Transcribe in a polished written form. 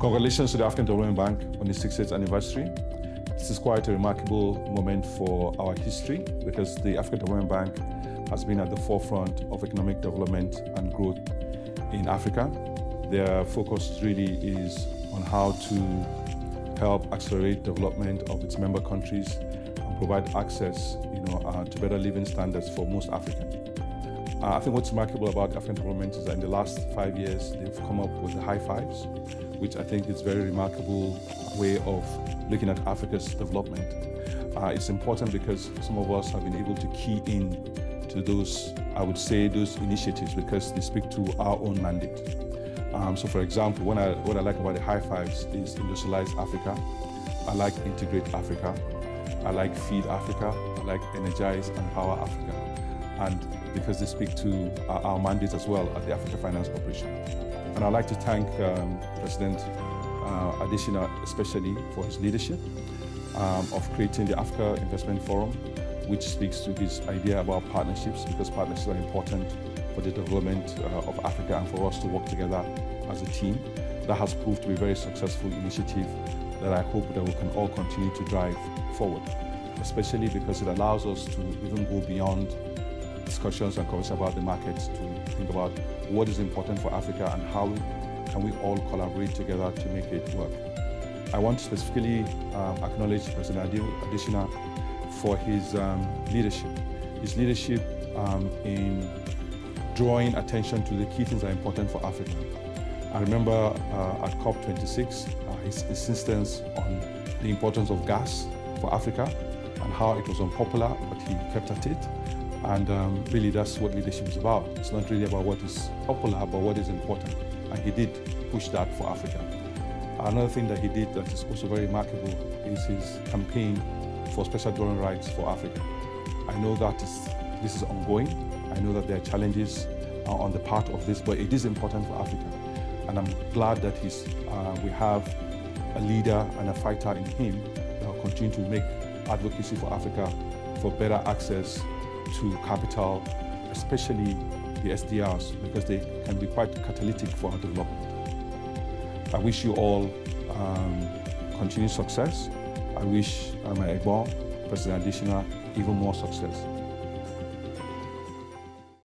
Congratulations to the African Development Bank on its 60th anniversary. This is quite a remarkable moment for our history because the African Development Bank has been at the forefront of economic development and growth in Africa. Their focus really is on how to help accelerate development of its member countries and provide access to better living standards for most Africans. I think what's remarkable about African development is that in the last 5 years, they've come up with the high fives, which I think is a very remarkable way of looking at Africa's development. It's important because some of us have been able to key in to those, I would say, those initiatives because they speak to our own mandate. So for example, what I like about the high fives is industrialize Africa. I like integrate Africa. I like feed Africa. I like energize and power Africa. And because they speak to our mandate as well at the Africa Finance Corporation. And I'd like to thank President Adesina especially for his leadership of creating the Africa Investment Forum, which speaks to his idea about partnerships, because partnerships are important for the development of Africa and for us to work together as a team. That has proved to be a very successful initiative that I hope that we can all continue to drive forward, especially because it allows us to even go beyond discussions and conversations about the markets to think about what is important for Africa and how can we all collaborate together to make it work. I want to specifically acknowledge President Adesina for his leadership. His leadership in drawing attention to the key things that are important for Africa. I remember at COP26, his insistence on the importance of gas for Africa and how it was unpopular, but he kept at it. And really that's what leadership is about. It's not really about what is popular, but what is important. And he did push that for Africa. Another thing that he did that is also very remarkable is his campaign for special dwelling rights for Africa. I know that this is ongoing. I know that there are challenges on the part of this, but it is important for Africa. And I'm glad that we have a leader and a fighter in him that will continue to make advocacy for Africa for better access to capital, especially the SDRs, because they can be quite catalytic for our development. I wish you all continued success. I wish my Egbon, President Adesina, even more success.